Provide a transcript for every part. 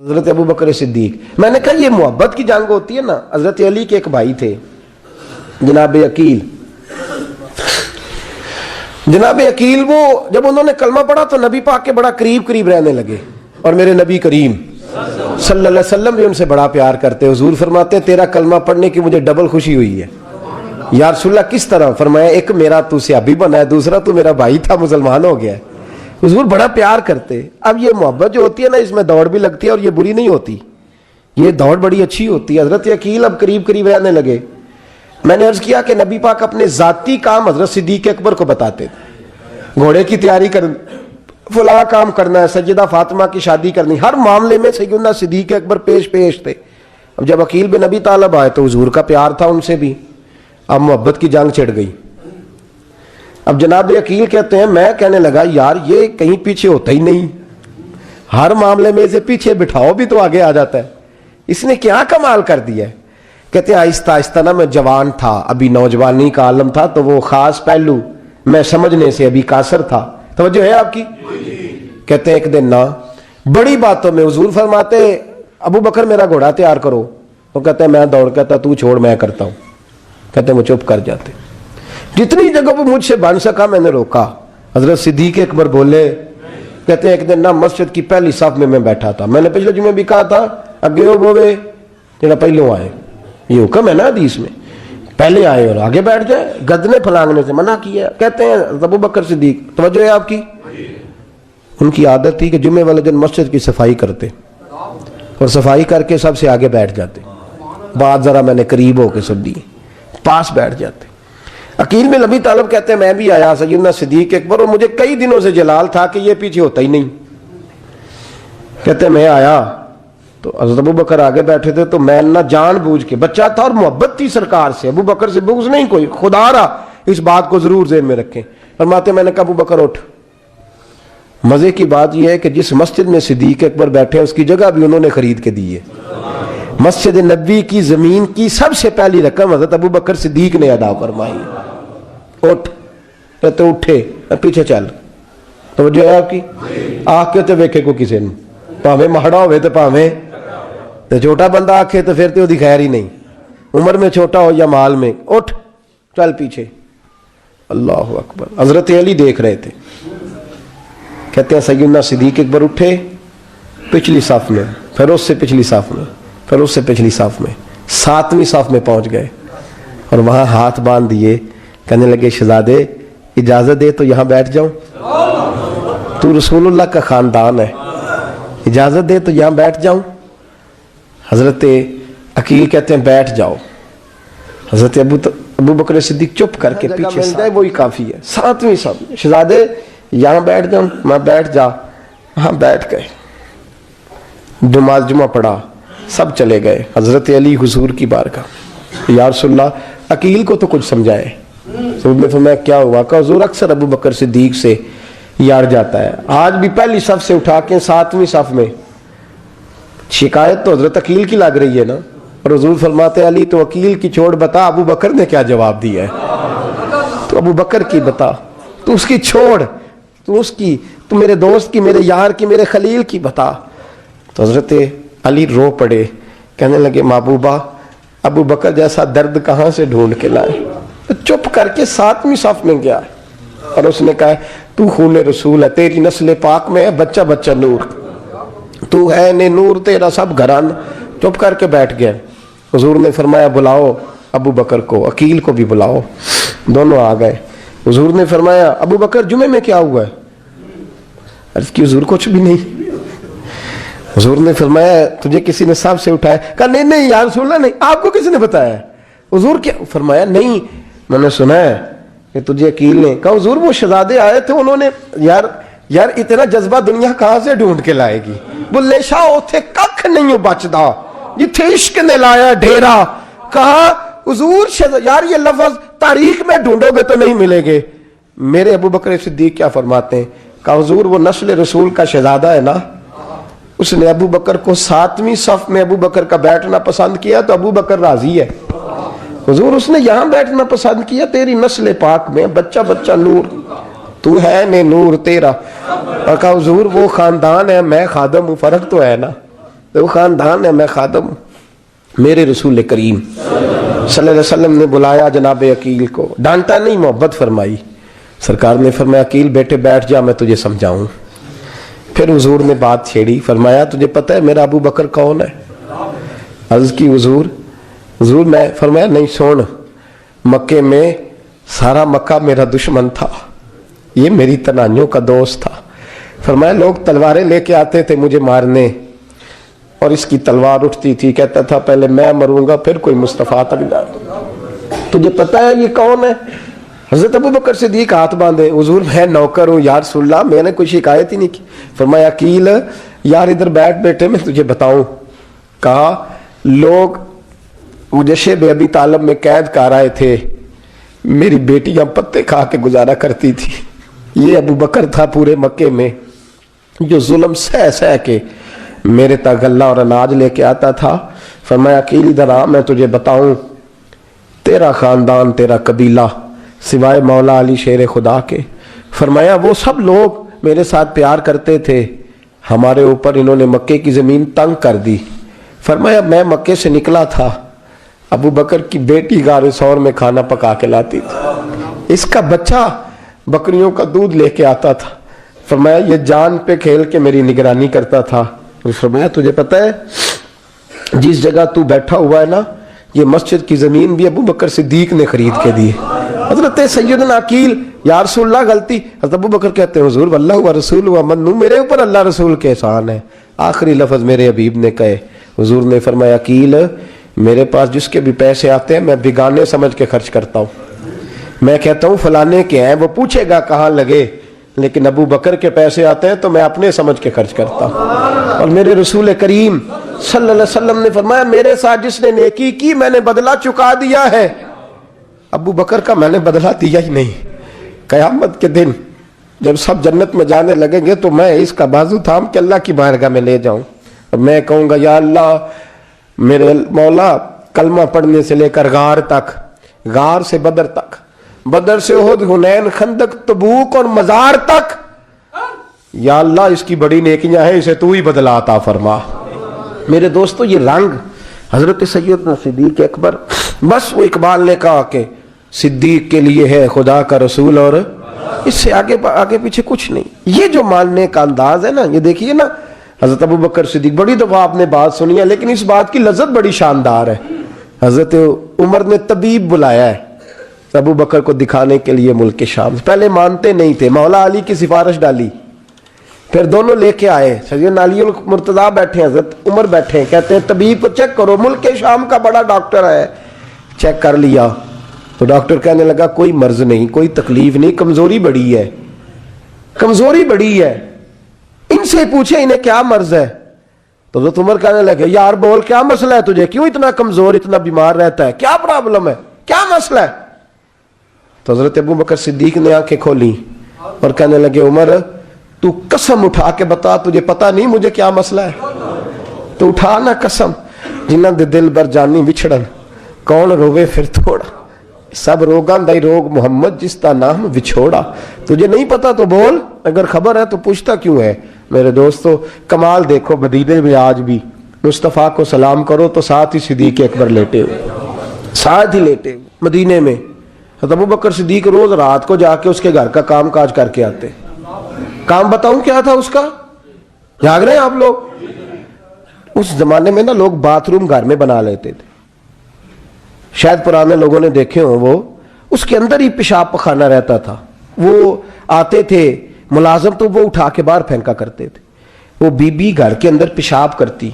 حضرت ابو بکر صدیق. میں نے کہا یہ محبت کی جنگ ہوتی ہے نا. حضرت علی کے ایک بھائی تھے جناب عقیل. جناب عقیل وہ جب انہوں نے کلمہ پڑھا تو نبی پاک کے بڑا قریب رہنے لگے, اور میرے نبی کریم صلی اللہ علیہ وسلم بھی ان سے بڑا پیار کرتے. حضور فرماتے تیرا کلمہ پڑھنے کی مجھے ڈبل خوشی ہوئی ہے. یا رسول اللہ کس طرح؟ فرمایا ایک میرا تو صحابی بنا ہے, دوسرا تو میرا بھائی تھا مسلمان ہو گیا ہے. حضور بڑا پیار کرتے. اب یہ محبت جو ہوتی ہے نا, اس میں دوڑ بھی لگتی ہے اور یہ بری نہیں ہوتی, یہ دوڑ بڑی اچھی ہوتی ہے. حضرت عقیل اب قریب رہنے لگے. میں نے عرض کیا کہ نبی پاک اپنے ذاتی کام حضرت صدیق اکبر کو بتاتے تھے. گھوڑے کی تیاری کر, فلاں کام کرنا ہے, سیدہ فاطمہ کی شادی کرنی, ہر معاملے میں سیدنا صدیق اکبر پیش تھے. اب جب عقیل بن ابی طالب آئے تو حضور کا پیار تھا ان سے بھی, اب محبت کی جنگ چھڑ گئی. اب جناب عقیل کہتے ہیں میں کہنے لگا یار یہ کہیں پیچھے ہوتا ہی نہیں, ہر معاملے میں اسے پیچھے بٹھاؤ بھی تو آگے آ جاتا ہے, اس نے کیا کمال کر دیا ہے. کہتے ہیں آہستہ آہستہ نا میں جوان تھا, ابھی نوجوانی کا عالم تھا, تو وہ خاص پہلو میں سمجھنے سے ابھی قاصر تھا. توجہ ہے آپ کی؟ کہتے ہیں ایک دن نا بڑی باتوں میں حضور فرماتے ابو بکر میرا گھوڑا تیار کرو, وہ کہتے ہیں میں دوڑ, کہتا تو چھوڑ میں کرتا ہوں. کہتے ہیں وہ چپ کر جاتے. جتنی جگہ پہ مجھ سے بن سکا میں نے روکا. حضرت صدیق اکبر بولے, کہتے ہیں ایک دن نا مسجد کی پہلی صف میں بیٹھا تھا. میں نے پچھلے جمعے بھی کہا تھا اگے ہو بوے جڑا پہلوں آئے, یہ حکم ہے نا حدیث میں, پہلے آئے اور آگے بیٹھ جائے, گدنے پھلانگنے سے منع کیا. کہتے ہیں ابو بکر صدیق, توجہ ہے آپ کی, ان کی عادت تھی کہ جمعے والے دن مسجد کی صفائی کرتے اور صفائی کر کے سب سے آگے بیٹھ جاتے. بات ذرا میں نے قریب ہو کے سن دی, پاس بیٹھ جاتے. عقیل بن ابی طالب کہتے ہیں میں بھی آیا سیدنا صدیق اکبر, اور مجھے کئی دنوں سے جلال تھا کہ یہ پیچھے ہوتا ہی نہیں. کہتے ہیں میں آیا تو حضرت ابو بکر آگے بیٹھے تھے, تو میں نہ جان بوجھ کے, بچہ تھا اور محبت تھی سرکار سے, ابو بکر سے بغض نہیں کوئی, خدا رہا اس بات کو ضرور ذہن میں رکھیں. فرماتے میں نے کہا ابو بکر اٹھ. مزے کی بات یہ ہے کہ جس مسجد میں صدیق اکبر بیٹھے اس کی جگہ بھی انہوں نے خرید کے دی ہے. مسجد نبی کی زمین کی سب سے پہلی رقم حضرت ابو بکر صدیق نے ادا فرمائی. اٹھ. کہتے اٹھے, پیچھے چل. توجہ ہے آپ کی؟ آکھ کے ویکھے کو کسی نے, پاویں مہڑا ہوئے تو پاویں تو چھوٹا بندہ آکھے تو پھر تو وہ خیر ہی نہیں, عمر میں چھوٹا ہو یا مال میں. اٹھ چل پیچھے. اللہ اکبر. حضرت علی دیکھ رہے تھے. کہتے ہیں سیدنا صدیق اکبر اٹھے, پچھلی صف میں, پھر اس سے پچھلی صف میں, پھر اس سے پچھلی صف میں, 7ویں صف میں پہنچ گئے, اور وہاں ہاتھ باندھ دیے. کہنے لگے شہزادے اجازت دے تو یہاں بیٹھ جاؤں, تو رسول اللہ کا خاندان ہے, اجازت دے تو یہاں بیٹھ جاؤں. حضرت عقیل کہتے ہیں بیٹھ جاؤ. حضرت ابو بکر صدیق چپ کر کے پیچھے مل جائے وہی کافی ہے. 7ویں صف, شہزادے یہاں بیٹھ جاؤں. میں بیٹھ جا. وہاں بیٹھ گئے, نماز جمعہ پڑھا, سب چلے گئے. حضرت علی حضور کی بارگاہ, یا رسول اللہ عقیل کو تو کچھ سمجھائے. حضور نے فرمایا کیا ہوا؟ کہ حضور اکثر ابو بکر صدیق سے یار جاتا ہے, آج بھی پہلی صف سے اٹھا کے 7ویں صف میں. شکایت تو حضرت عقیل کی لگ رہی ہے نا, اور حضور فرماتے علی تو عقیل کی چھوڑ, بتا ابو بکر نے کیا جواب دیا ہے. تو ابو بکر کی بتا, تو اس کی چھوڑ, تو اس کی, تو میرے دوست کی, میرے یار کی, میرے خلیل کی بتا. تو حضرت علی رو پڑے. کہنے لگے محبوبہ ابو بکر جیسا درد کہاں سے ڈھونڈ کے لائے. چپ کر کے 7ویں صف میں گیا, اور اس نے کہا تو خون رسول ہے, تیری نسل پاک میں ہے بچہ بچہ نور, تو ہے نے نور تیرا سب گھران. چپ کر کے بیٹھ گئے. حضور نے فرمایا بلاؤ ابو بکر کو, عقیل کو بھی بلاؤ. دونوں آ گئے. حضور نے فرمایا ابو بکر جمعے میں کیا ہوا ہے؟ عرض کی حضور کچھ بھی نہیں. حضور نے فرمایا تجھے کسی نے سب سے اٹھایا؟ کہا نہیں یا رسول اللہ نہیں. آپ کو کسی نے بتایا؟ حضور کیا؟ فرمایا نہیں میں نے سنا ہے کہ تجھے عقیل نے. کہا حضور وہ شہزادے آئے تھے, انہوں نے یار اتنا جذبہ دنیا کہاں سے ڈھونڈ کے لائے گی. بلے شاہ اوتھے ککھ نہیں بچدا جتھے عشق نے لایا ڈھیرا. کہا حضور یار یہ لفظ تاریخ میں ڈھونڈو گے تو نہیں ملے گے. میرے ابو بکر صدیق کیا فرماتے ہیں؟ کہا حضور وہ نسل رسول کا شہزادہ ہے نا, اس نے ابو بکر کو 7ویں صف میں ابو بکر کا بیٹھنا پسند کیا تو ابو بکر راضی ہے. حضور اس نے یہاں بیٹھنا پسند کیا, تیری نسل پاک میں بچہ بچہ نور, تو ہے نے نور تیرا. اور کہا حضور وہ خاندان ہے, میں خادم ہوں, فرق تو ہے نا. وہ خاندان ہے، میں خادم ہوں۔ میرے رسول کریم صلی اللہ علیہ وسلم نے بلایا جناب عقیل کو، ڈانٹا نہیں، محبت فرمائی۔ سرکار نے فرمایا عقیل بیٹے بیٹھ جا، میں تجھے سمجھاؤں۔ پھر حضور نے بات چھیڑی، فرمایا تجھے پتہ ہے میرا ابو بکر کون ہے؟ عرض کی حضور میں، فرمایا نہیں سن، مکے میں سارا مکہ میرا دشمن تھا، یہ میری تنائیوں کا دوست تھا۔ فرمایا لوگ تلواریں لے کے آتے تھے مجھے مارنے، اور اس کی تلوار اٹھتی تھی، کہتا تھا پہلے میں مروں گا پھر کوئی مصطفیٰ تک جائے۔ تجھے پتہ ہے یہ کون ہے؟ حضرت ابو بکر صدیق ہاتھ باندھے، حضور میں نوکر ہوں یا رسول اللہ، میں نے کوئی شکایت ہی نہیں کی۔ فرمایا عقیل یار ادھر بیٹھ بیٹھے، میں تجھے بتاؤں۔ کہا لوگ مجھے شیب ابی طالب میں قید کر آئے تھے، میری بیٹیاں پتے کھا کے گزارا کرتی تھی۔ یہ ابو بکر تھا پورے مکے میں جو ظلم سہ سہ کے میرے تک غلہ اور اناج لے کے آتا تھا۔ فرمایا عقیل ادھر آ، میں تجھے بتاؤں، تیرا خاندان تیرا قبیلہ سوائے مولا علی شیر خدا کے، فرمایا وہ سب لوگ میرے ساتھ پیار کرتے تھے، ہمارے اوپر انہوں نے مکے کی زمین تنگ کر دی۔ فرمایا میں مکے سے نکلا تھا، ابو بکر کی بیٹی غار ثور میں کھانا پکا کے لاتی تھی، اس کا بچہ بکریوں کا دودھ لے کے آتا تھا۔ فرمایا یہ جان پہ کھیل کے میری نگرانی کرتا تھا۔ فرمایا تجھے پتہ ہے جس جگہ تو بیٹھا ہوا ہے نا، یہ مسجد کی زمین بھی ابو بکر صدیق نے خرید کے دی۔ حضرت سیدنا عقیل یا رسول اللہ غلطی، حضرت ابو بکر کہتے ہیں حضور واللہ و رسول و منو، میرے اوپر اللہ رسول کے احسان ہے۔ آخری لفظ میرے حبیب نے کہے، حضور نے فرمایا عقیل میرے پاس جس کے بھی پیسے آتے ہیں میں بیگانے سمجھ کے خرچ کرتا ہوں، میں کہتا ہوں فلانے کے ہیں، وہ پوچھے گا کہاں لگے، لیکن ابو بکر کے پیسے آتے ہیں تو میں اپنے سمجھ کے خرچ کرتا ہوں۔ اور میرے رسول کریم صلی اللہ علیہ وسلم نے فرمایا میرے ساتھ جس نے نیکی کی میں نے بدلہ چکا دیا ہے، ابو بکر کا میں نے بدلہ دیا ہی نہیں۔ قیامت کے دن جب سب جنت میں جانے لگیں گے تو میں اس کا بازو تھام کے اللہ کی بارگاہ میں لے جاؤں، اور میں کہوں گا یا اللہ میرے مولا کلمہ پڑھنے سے لے کر غار تک، غار سے بدر تک، بدر سے احد، حنین، خندق، تبوک اور مزار تک، یا اللہ اس کی بڑی نیکیاں ہیں، اسے تو ہی بدلا عطا فرما۔ میرے دوستو یہ رنگ حضرت سیدنا صدیق اکبر، بس وہ اقبال نے کہا کہ صدیق کے لیے ہے خدا کا رسول، اور اس سے آگے پیچھے کچھ نہیں۔ یہ جو ماننے کا انداز ہے نا، یہ دیکھیے نا، حضرت ابو بکر صدیق، بڑی دفعہ آپ نے بات سنی ہے لیکن اس بات کی لذت بڑی شاندار ہے۔ حضرت عمر نے طبیب بلایا ہے ابو بکر کو دکھانے کے لیے ملک شام، پہلے مانتے نہیں تھے، مولا علی کی سفارش ڈالی، پھر دونوں لے کے آئے، سیدنا علی المرتضیٰ بیٹھے ہیں، حضرت عمر بیٹھے ہیں، کہتے ہیں طبیب کو چیک کرو، ملک شام کا بڑا ڈاکٹر ہے۔ چیک کر لیا تو ڈاکٹر کہنے لگا کوئی مرض نہیں، کوئی تکلیف نہیں، کمزوری بڑی ہے، کمزوری بڑی ہے، ان سے پوچھے انہیں کیا مرض ہے۔ تو حضرت عمر کہنے لگے یار بول کیا مسئلہ ہے تجھے، کیوں اتنا کمزور، اتنا بیمار رہتا ہے، کیا پرابلم ہے، کیا مسئلہ ہے؟ تو حضرت ابو بکر صدیق نے آنکھیں کھولی اور کہنے لگے عمر تو قسم اٹھا کے بتا، تجھے پتا نہیں مجھے کیا مسئلہ ہے؟ تو اٹھا نا قسم، جنہ دے دل بر جانی بچھڑن، کون روے پھر تھوڑا، سب روگاں دائی روگ محمد جس کا نام بچھوڑا۔ تجھے نہیں پتا تو بول، اگر خبر ہے تو پوچھتا کیوں ہے؟ میرے دوستو کمال دیکھو، مدینے میں آج بھی مصطفیٰ کو سلام کرو تو ساتھ ہی صدیق اکبر لیٹے ہوئے، ساتھ ہی لیٹے ہوئے مدینے میں۔ ابو بکر صدیق روز رات کو جا کے اس کے گھر کا کام کاج کر کے آتے۔ کام بتاؤں کیا تھا اس کا؟ جاگ رہے ہیں آپ لوگ؟ اس زمانے میں نا لوگ باتھ روم گھر میں بنا لیتے تھے، شاید پرانے لوگوں نے دیکھے ہوں، وہ اس کے اندر ہی پیشاب پخانا رہتا تھا، وہ آتے تھے ملازم تو وہ اٹھا کے باہر پھینکا کرتے تھے، وہ بی بی گھر کے اندر پیشاب کرتی،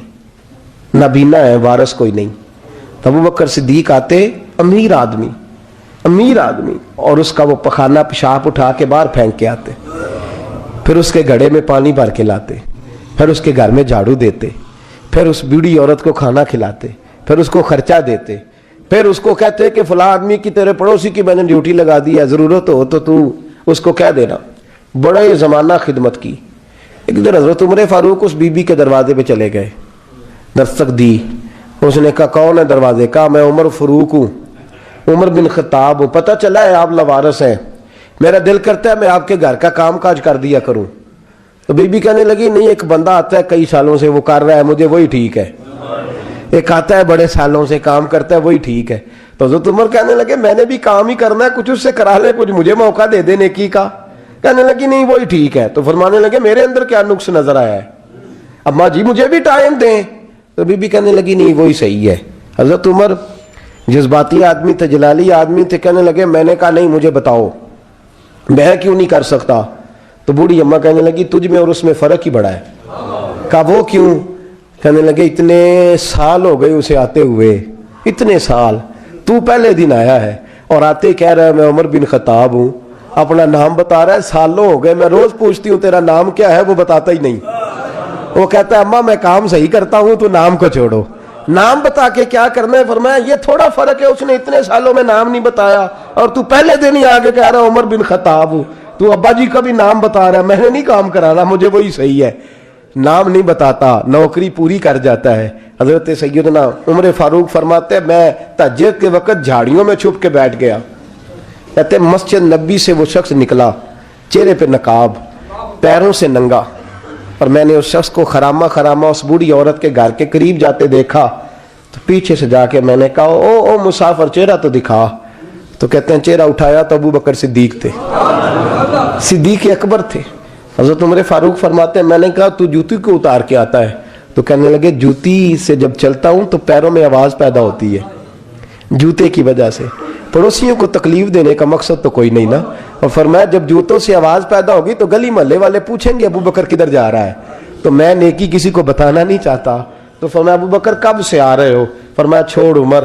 نابینا ہے، وارث کوئی نہیں، ابو بکر صدیق آتے، امیر آدمی، اور اس کا وہ پخانا پیشاب اٹھا کے باہر پھینک کے آتے، پھر اس کے گھڑے میں پانی بھر کے لاتے، پھر اس کے گھر میں جھاڑو دیتے، پھر اس بوڑھی عورت کو کھانا کھلاتے، پھر اس کو خرچہ دیتے، پھر اس کو کہتے کہ فلاں آدمی کی تیرے پڑوسی کی میں نے ڈیوٹی لگا دی ہے، ضرورت ہو تو اس کو کہہ دینا۔ بڑا یہ زمانہ خدمت کی۔ ایک دن حضرت عمر فاروق اس بی بی کے دروازے پہ چلے گئے، دستک دی، اس نے کہا کون ہے دروازے کا؟ میں عمر فاروق ہوں، عمر بن خطاب ہوں، پتہ چلا ہے آپ لوارث ہیں، میرا دل کرتا ہے میں آپ کے گھر کا کام کاج کر دیا کروں۔ تو بی بی کہنے لگی نہیں، ایک بندہ آتا ہے کئی سالوں سے وہ کر رہا ہے مجھے وہی ٹھیک ہے، ایک آتا ہے بڑے سالوں سے کام کرتا ہے وہی ٹھیک ہے۔ تو حضرت عمر کہنے لگے میں نے بھی کام ہی کرنا ہے، کچھ اس سے کرا لے، کچھ مجھے موقع دے دے نیکی کا۔ کہنے لگی نہیں وہی ٹھیک ہے۔ تو فرمانے لگے میرے اندر کیا نقص نظر آیا ہے، اماں جی مجھے بھی ٹائم دیں۔ تو بی بی کہنے لگی نہیں وہی صحیح ہے۔ حضرت عمر جذباتی آدمی تھے، جلالی آدمی تھے، کہنے لگے میں نے کہا نہیں مجھے بتاؤ میں کیوں نہیں کر سکتا۔ تو بوڑھی اماں کہنے لگی تجھ میں اور اس میں فرق ہی بڑا ہے۔ کہا وہ کیوں؟ کہنے لگے اتنے سال ہو گئے اسے آتے ہوئے، اتنے سال، تو پہلے دن آیا ہے اور آتے کہہ رہا ہے میں عمر بن خطاب ہوں، اپنا نام بتا رہا ہے، سالوں ہو گئے میں روز پوچھتی ہوں تیرا نام کیا ہے، وہ بتاتا ہی نہیں۔ وہ کہتا ہے اماں میں کام صحیح کرتا ہوں تو نام کو چھوڑو، نام بتا کے کیا کرنا ہے۔ فرمایا یہ تھوڑا فرق ہے، اس نے اتنے سالوں میں نام نہیں بتایا اور تو پہلے دن ہی آگے کہہ رہا عمر بن خطاب ہوں، تو ابا جی کا بھی نام بتا رہا ہے، میں نے نہیں کام کرانا، مجھے وہی صحیح ہے۔ نام نہیں بتاتا، نوکری پوری کر جاتا ہے۔ حضرت سیدنا عمر فاروق فرماتے ہیں میں تہجد کے وقت جھاڑیوں میں چھپ کے بیٹھ گیا، کہتے ہیں مسجد نبی سے وہ شخص نکلا، چہرے پہ نقاب، پیروں سے ننگا، اور میں نے اس شخص کو خرامہ خرامہ اس بوڑھی عورت کے گھر کے قریب جاتے دیکھا، تو پیچھے سے جا کے میں نے کہا او مسافر چہرہ تو دکھا۔ تو کہتے ہیں چہرہ اٹھایا تو ابو بکر صدیق تھے، صدیق اکبر تھے۔ حضرت عمر فاروق فرماتے ہیں میں نے کہا تو جوتی کو اتار کے آتا ہے؟ تو کہنے لگے جوتی سے جب چلتا ہوں تو پیروں میں آواز پیدا ہوتی ہے، جوتے کی وجہ سے، پڑوسیوں کو تکلیف دینے کا مقصد تو کوئی نہیں نا۔ اور فرمایا جب جوتوں سے آواز پیدا ہوگی تو گلی محلے والے پوچھیں گے ابو بکر کدھر جا رہا ہے، تو میں نیکی کسی کو بتانا نہیں چاہتا۔ تو فرمایا ابو بکر کب سے آ رہے ہو؟ فرمایا چھوڑ عمر،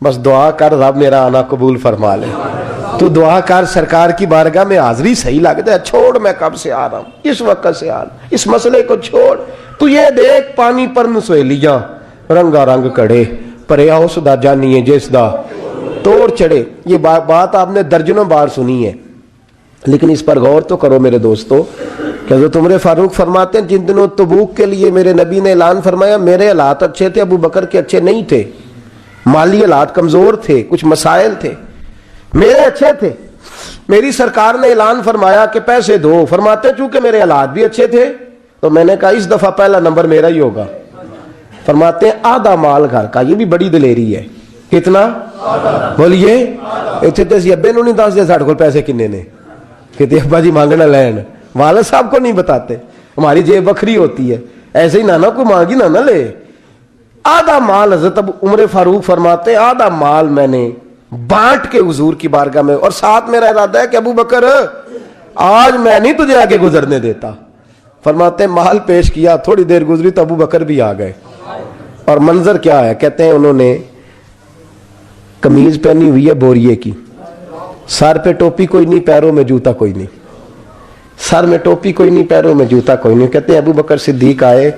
بس دعا کر رب میرا آنا قبول فرما لے، تو دعا کر سرکار کی بارگاہ میں حاضری صحیح لگتا ہے، چھوڑ میں کب سے آ رہا ہوں، اس وقت سے آ رہا ہوں، اس مسئلے کو چھوڑ، تو یہ دیکھ پانی پر نسویلیاں رنگا رنگ کڑے پریا اس دا جانیے جس دا توڑ چڑھے۔ یہ بات آپ نے درجنوں بار سنی ہے، لیکن اس پر غور تو کرو میرے دوستو کہ حضرت عمر فاروق فرماتے ہیں جن دنوں تبوک کے لیے میرے نبی نے اعلان فرمایا میرے حالات اچھے تھے، ابو بکر کے اچھے نہیں تھے، مالی حالات کمزور تھے، کچھ مسائل تھے، میرے اچھے تھے۔ میری سرکار نے اعلان فرمایا کہ پیسے دو، فرماتے چونکہ میرے حالات بھی اچھے تھے تو میں نے کہا اس دفعہ پہلا نمبر میرا ہی ہوگا۔ فرماتے ہیں آدھا مال گھر کا، یہ بھی بڑی دلیری ہے۔ کتنا؟ بولیے اتنے تو اسی ابے نو نہیں دس دے ساڑھے کو پیسے کنے نے، کہتے ابا جی مانگنا لین، والد صاحب کو نہیں بتاتے، ہماری جیب بکھری ہوتی ہے، ایسے ہی نانا کوئی مانگی نہ لے۔ آدھا مال حضرت عمر فاروق فرماتے ہیں آدھا مال میں نے بانٹ کے حضور کی بارگاہ میں، اور ساتھ میرا ارادہ ہے کہ ابو بکر آج میں نہیں تجھے آگے گزرنے دیتا۔ فرماتے ہیں مال پیش کیا، تھوڑی دیر گزری تو ابو بکر بھی آ گئے، اور منظر کیا ہے؟ کہتے ہیں انہوں نے قمیض پہنی ہوئی ہے بوریے کی، سر پہ ٹوپی کوئی نہیں، پیروں میں جوتا کوئی نہیں، سر میں ٹوپی کوئی نہیں، پیروں میں جوتا کوئی نہیں۔ کہتے ہیں ابو بکر صدیق آئے،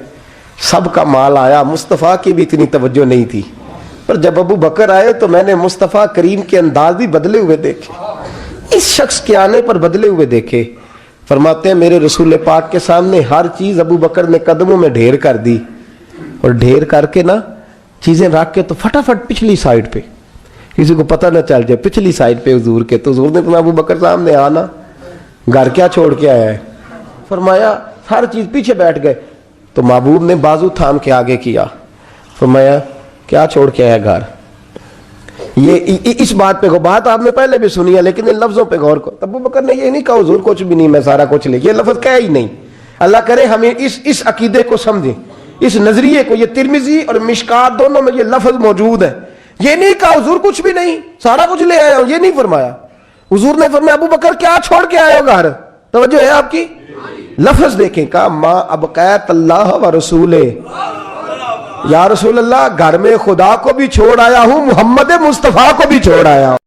سب کا مال آیا، مصطفیٰ کی بھی اتنی توجہ نہیں تھی، پر جب ابو بکر آئے تو میں نے مصطفیٰ کریم کے انداز بھی بدلے ہوئے دیکھے، اس شخص کے آنے پر بدلے ہوئے دیکھے۔ فرماتے ہیں میرے رسول پاک کے سامنے ہر چیز ابو بکر نے قدموں میں ڈھیر کر دی، اور ڈھیر کر کے نا چیزیں رکھ کے تو فٹافٹ پچھلی سائیڈ پہ، کسی کو پتہ نہ چل جائے، پچھلی سائیڈ پہ حضور کے۔ تو حضور نے فرمایا ابو بکر سامنے آنا، گھر کیا چھوڑ کے آیا ہے؟ فرمایا ہر چیز، پیچھے بیٹھ گئے تو محبوب نے بازو تھام کے آگے کیا، فرمایا کیا چھوڑ کے آیا گھر؟ یہ اس بات پہ بات آپ نے پہلے بھی سنی ہے لیکن ان لفظوں پہ غور کرو۔ ابو بکر نے یہ نہیں کہا حضور کچھ بھی نہیں میں سارا کچھ لے، یہ لفظ کہا ہی نہیں۔ اللہ کرے ہمیں اس عقیدے کو سمجھیں، اس نظریے کو۔ یہ ترمذی اور مشکات دونوں میں یہ لفظ موجود ہے۔ یہ نہیں کہا حضور کچھ بھی نہیں سارا کچھ لے آیا ہوں، یہ نہیں فرمایا۔ حضور نے فرمایا ابو بکر کیا چھوڑ کے آئے ہو گھر؟ توجہ ہے آپ کی؟ لفظ دیکھیں، کہا ما ابقیت اللہ و رسولہ، یا رسول اللہ گھر میں خدا کو بھی چھوڑ آیا ہوں، محمد مصطفیٰ کو بھی چھوڑ آیا ہوں۔